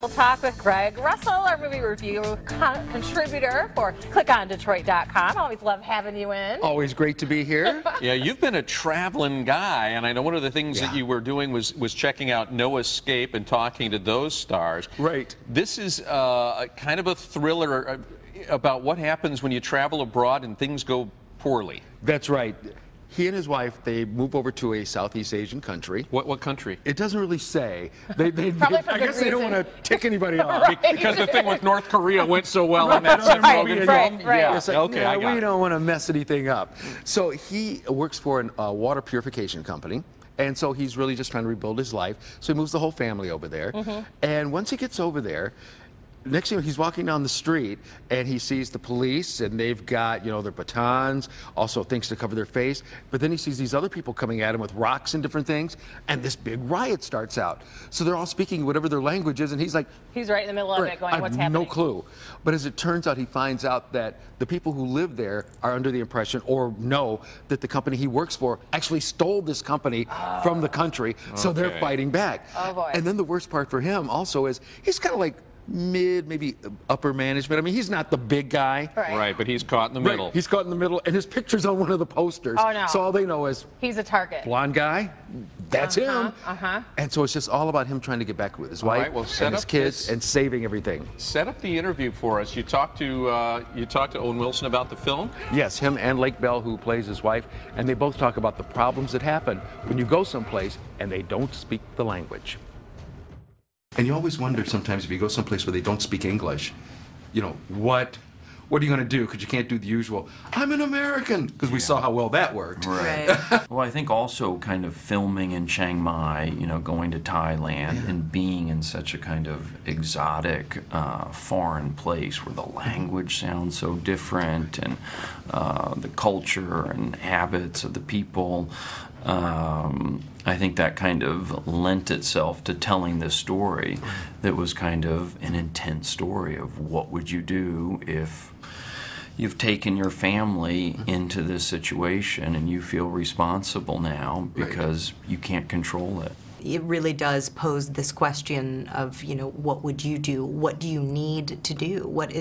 We'll talk with Greg Russell, our movie review contributor for clickondetroit.com. Always love having you in. Always great to be here. Yeah, you've been a traveling guy, and I know one of the things that you were doing was checking out No Escape and talking to those stars. Right. This is kind of a thriller about what happens when you travel abroad and things go poorly. That's right. He and his wife, they move over to a Southeast Asian country. What country? It doesn't really say. Probably for I guess they don't want to tick anybody off. Right. Because the thing with North Korea went so well on that Seth Rogen film. Right. Yeah. It's like, Okay, I got we it. don't want to mess anything up. So he works for a water purification company. And so he's really just trying to rebuild his life. So he moves the whole family over there. And once he gets over there, next thing you know, he's walking down the street and he sees the police and they've got, their batons, also things to cover their face. But then he sees these other people coming at him with rocks and different things. And this big riot starts out. So they're all speaking whatever their language is. And he's like, he's right in the middle of it going, what's I have happening? no clue. But as it turns out, he finds out that the people who live there are under the impression or know that the company he works for actually stole this company from the country. So they're fighting back. Oh, boy. And then the worst part for him also is he's kind of like mid, maybe upper management. I mean, he's not the big guy. Right, but he's caught in the middle. Right. He's caught in the middle, and his picture's on one of the posters. Oh, no. So all they know is He's a target. blonde guy, that's him. And so it's just all about him trying to get back with his wife right, well, set and his up kids this- and saving everything. Set up the interview for us. You talked to Owen Wilson about the film. Yes, him and Lake Bell, who plays his wife, and they both talk about the problems that happen when you go someplace and they don't speak the language. And you always wonder sometimes if you go someplace where they don't speak English, what are you going to do? Because you can't do the usual, I'm an American, because we saw how well that worked. Right. Well, I think also kind of filming in Chiang Mai, going to Thailand and being in such a kind of exotic, foreign place where the language sounds so different and the culture and habits of the people. I think that kind of lent itself to telling this story that was kind of an intense story of what would you do if you've taken your family into this situation and you feel responsible now because you can't control it. It really does pose this question of, what would you do? What do you need to do? What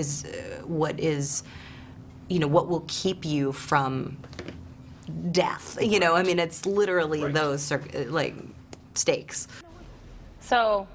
will keep you from death? I mean, it's literally those stakes. So,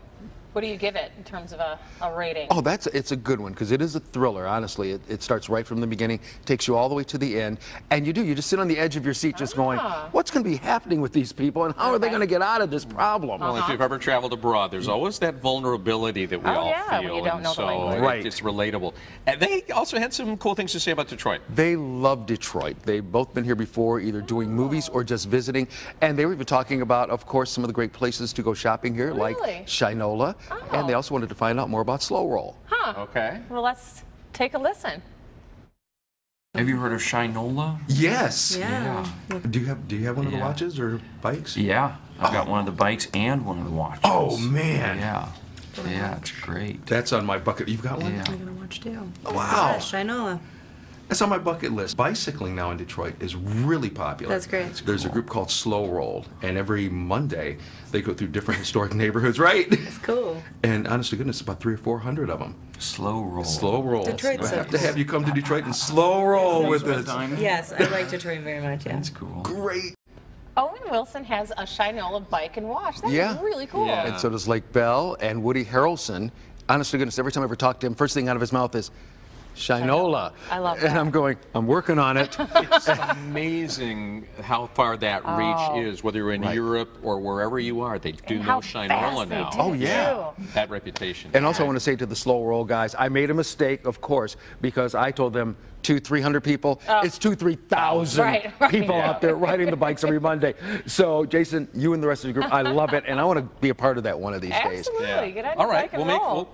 what do you give it in terms of a rating? Oh, it's a good one, because it is a thriller, honestly. It starts right from the beginning, takes you all the way to the end, and you just sit on the edge of your seat just going, what's going to be happening with these people, and how are they going to get out of this problem? Well, if you've ever traveled abroad, there's always that vulnerability that we all feel. When you don't know the so language. it's relatable. And they also had some cool things to say about Detroit. They love Detroit. They've both been here before, either doing movies or just visiting, and they were even talking about, of course, some of the great places to go shopping here, like Shinola, and they also wanted to find out more about Slow Roll. Okay. Well, let's take a listen. Have you heard of Shinola? Yes. Yeah. Do you have one of the Yeah. watches or bikes? Yeah, I've got one of the bikes and one of the watches. Oh, man. Yeah, it's great. That's on my bucket. You've got one? Yeah. I'm gonna watch too. Oh, wow. Yeah, Shinola. That's on my bucket list. Bicycling now in Detroit is really popular. That's great. There's a group called Slow Roll, and every Monday they go through different historic neighborhoods, right? It's cool. And honest to goodness, about 300 or 400 of them. Slow roll. Slow roll. Detroit's I have to have you come to Detroit and slow roll with us. Yes, I like Detroit very much. Yeah. That's cool. Great. Owen Wilson has a Shinola bike and watch. That's really cool. Yeah. And so does Lake Bell and Woody Harrelson. Honest to goodness, every time I ever talk to him, first thing out of his mouth is Shinola. I love And that. I'm going, I'm working on it. It's amazing how far that reach is, whether you're in Europe or wherever you are. They do And know how Shinola fast they now. do Oh, yeah. too. That reputation. And also I want to say to the Slow Roll guys, I made a mistake, of course, because I told them 200-300 people. It's 2,000-3,000 Right. people out there riding the bikes every Monday. So, Jason, you and the rest of the group, I love it, and I want to be a part of that one of these days. Absolutely. Get on All your right, bike and roll.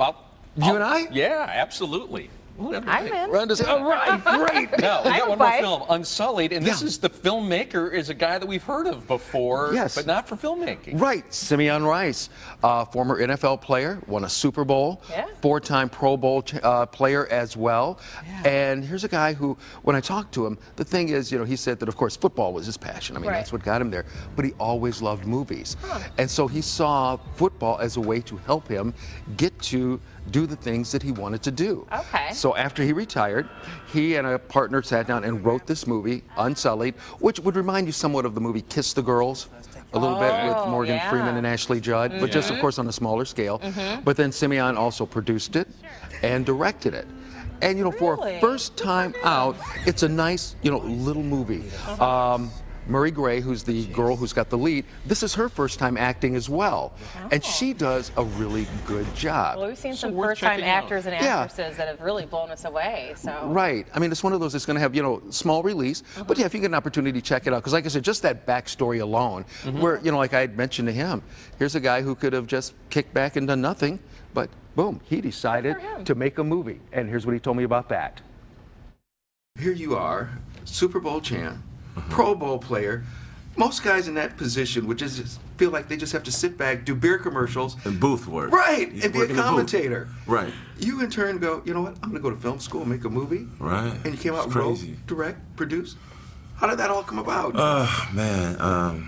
You and I? Yeah, absolutely. I'm in. All right, great. Now, we got one more bike. film, Unsullied, and this is the filmmaker is a guy that we've heard of before, Yes. but not for filmmaking. Right, Simeon Rice, former NFL player, won a Super Bowl. Yeah. 4-time Pro Bowl player as well. And here's a guy who, when I talked to him, the thing is, you know, he said that, of course, football was his passion. I mean, that's what got him there. But he always loved movies. And so he saw football as a way to help him get to do the things that he wanted to do. So after he retired, he and a partner sat down and wrote this movie, Unsullied, which would remind you somewhat of the movie Kiss the Girls, a little bit with Morgan Freeman and Ashley Judd, but just, of course, on a smaller scale. But then Simeon also produced it and directed it. And, you know, for a first time out, it's a nice, you know, little movie. Murray Gray, who's the girl who's got the lead, this is her first time acting as well. And she does a really good job. Well, we've seen some first-time actors and actresses that have really blown us away. So Right. I mean, it's one of those that's going to have, you know, small release. But yeah, if you get an opportunity, check it out. Because like I said, just that backstory alone, where, you know, like I had mentioned to him, here's a guy who could have just kicked back and done nothing. But boom, he decided to make a movie. And here's what he told me about that. Here you are, Super Bowl champ. Pro Bowl player. Most guys in that position would just feel like they just have to sit back, do beer commercials. And booth work. Right, and be a commentator. Right. You in turn go, you know what, I'm going to go to film school and make a movie. Right. And you came out and wrote, direct, produce. How did that all come about? Man,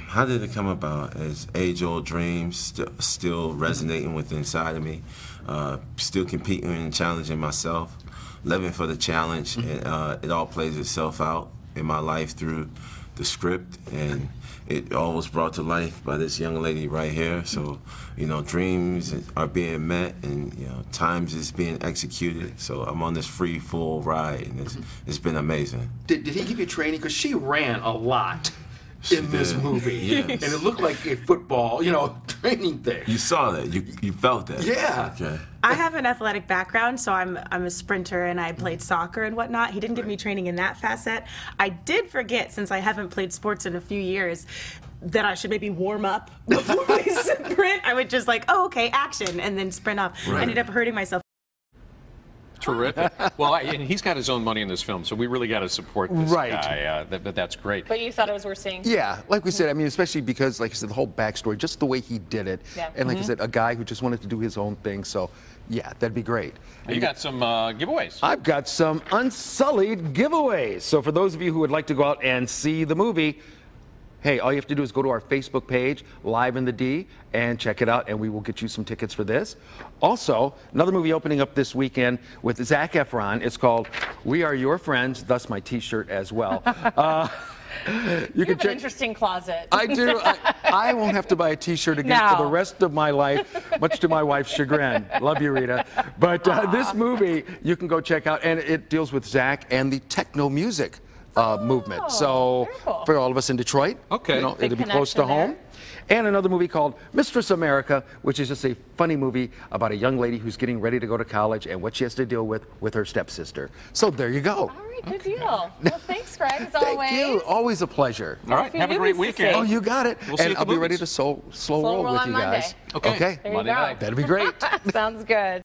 how did it come about? As age-old dreams still resonating with inside of me, still competing and challenging myself, living for the challenge, and it all plays itself out in my life through the script, and it all was brought to life by this young lady right here. So, you know, dreams are being met, and, you know, times is being executed. So I'm on this free, full ride, and it's been amazing. Did he give you training? Because she ran a lot in this movie. And it looked like a football, you know, training thing. You saw that. You felt that. Yeah. Okay. I have an athletic background, so I'm a sprinter and I played soccer and whatnot. He didn't give me training in that facet. I did forget, since I haven't played sports in a few years, that I should maybe warm up before I sprint. I would just like, oh, okay, action, and then sprint off. I ended up hurting myself. Terrific. Well, and he's got his own money in this film, so we really got to support this guy. That's great. But you thought it was worth seeing? Yeah, like we said, I mean, especially because, like I said, the whole backstory, just the way he did it. And like I said, a guy who just wanted to do his own thing. So, yeah, that'd be great. You got some giveaways. I've got some Unsullied giveaways. So for those of you who would like to go out and see the movie, hey, all you have to do is go to our Facebook page, Live in the D, and check it out, and we will get you some tickets for this. Also, another movie opening up this weekend with Zac Efron. It's called We Are Your Friends, thus my T-shirt as well. You have an interesting closet. I do. I won't have to buy a T-shirt again for the rest of my life, much to my wife's chagrin. Love you, Rita. But this movie you can go check out, and it deals with Zac and the techno music movement. So for all of us in Detroit, you know, it'll be close to home. And another movie called Mistress America, which is just a funny movie about a young lady who's getting ready to go to college and what she has to deal with her stepsister. So there you go. All right, good deal. Well, thanks, Greg, as always. Thank you. Always a pleasure. All right, have a great weekend. Oh, you got it. We'll see you and at the I'll be ready movies. to slow roll with you guys. Okay. There Monday night. That'll be great. Sounds good.